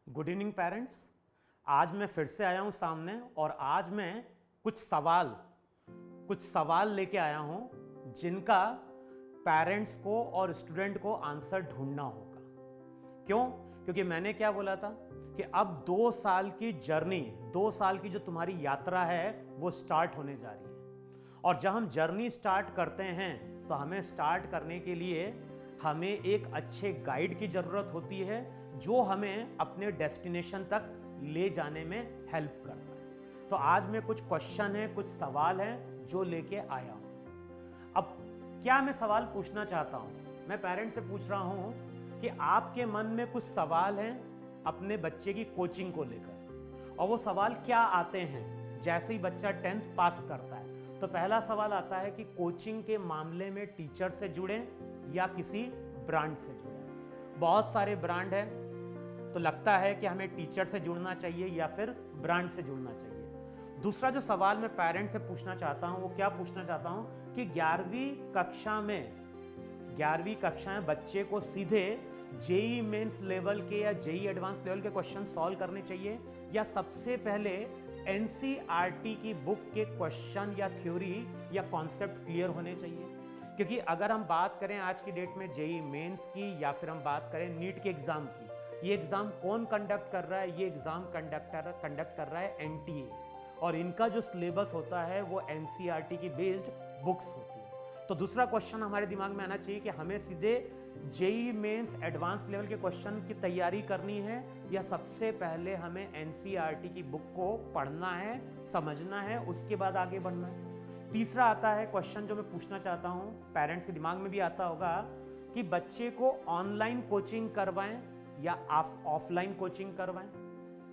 Good evening parents. आज मैं फिर से आया हूँ सामने और आज मैं कुछ सवाल लेके आया हूँ जिनका पेरेंट्स को और स्टूडेंट को आंसर ढूंढना होगा। क्यों? क्योंकि मैंने क्या बोला था कि अब 2 साल की जर्नी, 2 साल की जो तुम्हारी यात्रा है वो स्टार्ट होने जा रही है। और जब हम जर्नी स्टार्ट करते हैं तो हमें स्टार्ट करने के लिए हमें एक अच्छे गाइड की ज़रूरत होती है जो हमें अपने डेस्टिनेशन तक ले जाने में हेल्प करता है। तो आज मैं कुछ क्वेश्चन है, कुछ सवाल हैं जो लेके आया हूं। अब क्या मैं सवाल पूछना चाहता हूं? मैं पेरेंट्स से पूछ रहा हूं कि आपके मन में कुछ सवाल हैं अपने बच्चे की कोचिंग को लेकर, और वो सवाल क्या आते हैं जैसे ही बच्चा 10th पास करता है। तो पहला सवाल आता है कि कोचिंग के मामले में टीचर से जुड़े या किसी ब्रांड से जुड़े। बहुत सारे ब्रांड हैं, तो लगता है कि हमें टीचर से जुड़ना चाहिए या फिर ब्रांड से जुड़ना चाहिए। दूसरा जो सवाल मैं पेरेंट्स से पूछना चाहता हूं वो क्या पूछना चाहता हूं कि 11वीं कक्षा में बच्चे को सीधे जेई मेंस लेवल के या जेई एडवांस लेवल के क्वेश्चन सॉल्व करने चाहिए या सबसे पहले एनसीईआरटी की बुक के क्वेश्चन या थ्योरी या कॉन्सेप्ट क्लियर होने चाहिए। क्योंकि अगर हम बात करें आज की डेट में जेई मेंस की या फिर हम बात करें नीट के एग्जाम की, ये एग्जाम कौन कंडक्ट कर रहा है? ये एग्जाम कंडक्ट कर रहा है एनटीए, और इनका जो सिलेबस होता है वो एनसीईआरटी की बेस्ड बुक्स होती है। तो दूसरा क्वेश्चन हमारे दिमाग में आना चाहिए कि हमें सीधे जेई मेंस एडवांस लेवल के क्वेश्चन की तैयारी करनी है या सबसे पहले हमें एनसीईआरटी की बुक को पढ़ना है, समझना है, उसके बाद आगे बढ़ना है। तीसरा आता है क्वेश्चन जो मैं पूछना चाहता हूं, पेरेंट्स के दिमाग में भी आता होगा कि बच्चे को ऑनलाइन कोचिंग करवाएं या ऑफलाइन कोचिंग करवाएं।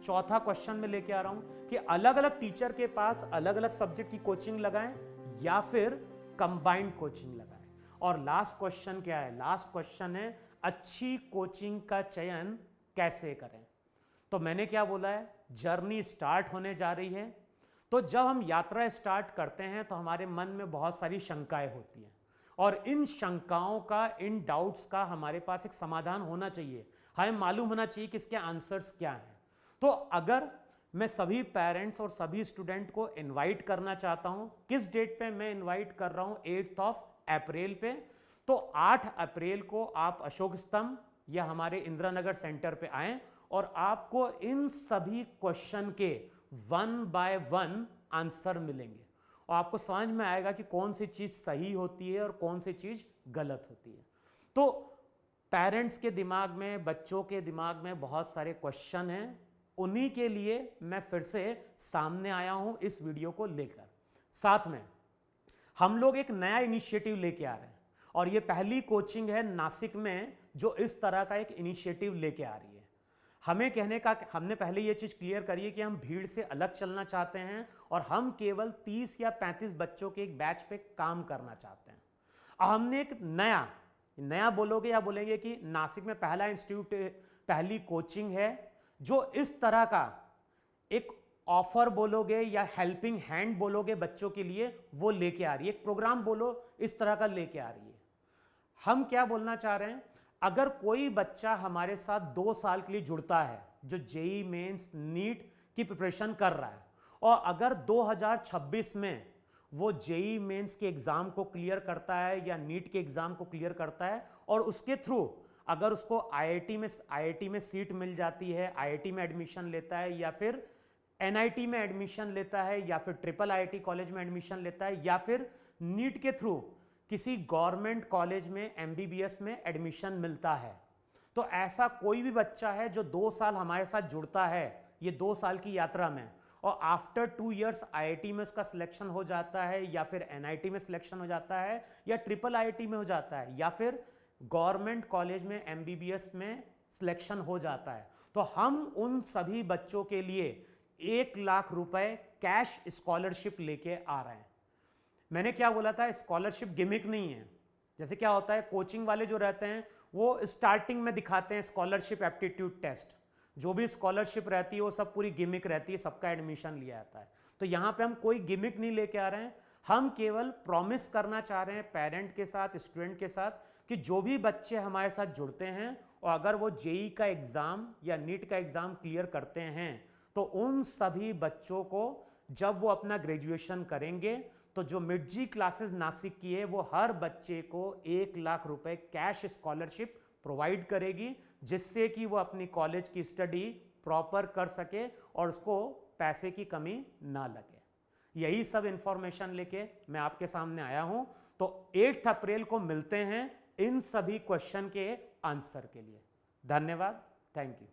चौथा क्वेश्चन में लेके आ रहा हूं कि अलग अलग टीचर के पास अलग अलग सब्जेक्ट की कोचिंग लगाएं या फिर कंबाइंड कोचिंग लगाएं। और लास्ट क्वेश्चन क्या है? लास्ट क्वेश्चन है अच्छी कोचिंग का चयन कैसे करें। तो मैंने क्या बोला है, जर्नी स्टार्ट होने जा रही है। तो जब हम यात्रा स्टार्ट करते हैं तो हमारे मन में बहुत सारी शंकाएं होती हैं, और इन शंकाओं का, इन डाउट्स का हमारे पास एक समाधान होना चाहिए। हमें मालूम होना चाहिए कि इसके आंसर्स क्या हैं। तो अगर मैं सभी पेरेंट्स और सभी स्टूडेंट को इनवाइट करना चाहता हूं, किस डेट पे मैं इनवाइट कर रहा हूं? 8 अप्रैल पे। तो 8 अप्रैल को आप अशोक स्तंभ या हमारे इंदिरा नगर सेंटर पे आएं और आपको इन सभी क्वेश्चन के 1 बाय 1 आंसर मिलेंगे और आपको समझ में आएगा कि कौन सी चीज सही होती है और कौन सी चीज गलत होती है। तो पेरेंट्स के दिमाग में, बच्चों के दिमाग में बहुत सारे क्वेश्चन हैं, उन्हीं के लिए मैं फिर से सामने आया हूं इस वीडियो को लेकर। साथ में हम लोग एक नया इनिशिएटिव लेके आ रहे हैं, और ये पहली कोचिंग है नासिक में जो इस तरह का एक इनिशिएटिव लेके आ रही है। हमें कहने का, हमने पहले ये चीज क्लियर करी है कि हम भीड़ से अलग चलना चाहते हैं और हम केवल 30 या 35 बच्चों के एक बैच पे काम करना चाहते हैं। हमने एक नया बोलोगे या बोलेंगे कि नासिक में पहला इंस्टीट्यूट, पहली कोचिंग है जो इस तरह का एक ऑफर बोलोगे या हेल्पिंग हैंड बोलोगे बच्चों के लिए, वो लेके आ रही है। एक प्रोग्राम बोलो, इस तरह का लेके आ रही है। हम क्या बोलना चाह रहे हैं, अगर कोई बच्चा हमारे साथ 2 साल के लिए जुड़ता है जो जेई मेंस नीट की प्रिपरेशन कर रहा है, और अगर 2026 में वो जेई मेंस के एग्जाम को क्लियर करता है या नीट के एग्जाम को क्लियर करता है और उसके थ्रू अगर उसको आईआईटी में सीट मिल जाती है, आईआईटी में एडमिशन लेता है या फिर एनआईटी में एडमिशन लेता है या फिर ट्रिपल आईआईटी कॉलेज में एडमिशन लेता है या फिर नीट के थ्रू किसी गवर्नमेंट कॉलेज में एमबीबीएस में एडमिशन मिलता है, तो ऐसा कोई भी बच्चा है जो 2 साल हमारे साथ जुड़ता है ये 2 साल की यात्रा में, और आफ्टर 2 इयर्स आईआईटी में उसका सिलेक्शन हो जाता है या फिर एनआईटी में सिलेक्शन हो जाता है या ट्रिपल आईआईटी में हो जाता है या फिर गवर्नमेंट कॉलेज में एमबीबीएस में सिलेक्शन हो जाता है, तो हम उन सभी बच्चों के लिए 1 लाख रुपए कैश स्कॉलरशिप लेके आ रहे हैं। मैंने क्या बोला था, स्कॉलरशिप गिमिक नहीं है। जैसे क्या होता है, कोचिंग वाले जो रहते हैं वो स्टार्टिंग में दिखाते हैं स्कॉलरशिप एप्टीट्यूड टेस्ट, जो भी स्कॉलरशिप रहती है वो सब पूरी गिमिक रहती है, सबका एडमिशन लिया जाता है। तो यहाँ पे हम कोई गिमिक नहीं लेके आ रहे हैं, हम केवल प्रॉमिस करना चाह रहे हैं पेरेंट के साथ, स्टूडेंट के साथ, कि जो भी बच्चे हमारे साथ जुड़ते हैं और अगर वो जेई का एग्जाम या नीट का एग्जाम क्लियर करते हैं तो उन सभी बच्चों को जब वो अपना ग्रेजुएशन करेंगे तो जो मिडजी क्लासेस नासिक की है वो हर बच्चे को 1 लाख रुपए कैश स्कॉलरशिप प्रोवाइड करेगी, जिससे कि वो अपनी कॉलेज की स्टडी प्रॉपर कर सके और उसको पैसे की कमी ना लगे। यही सब इंफॉर्मेशन लेके मैं आपके सामने आया हूं। तो 8 अप्रैल को मिलते हैं इन सभी क्वेश्चन के आंसर के लिए। धन्यवाद, थैंक यू।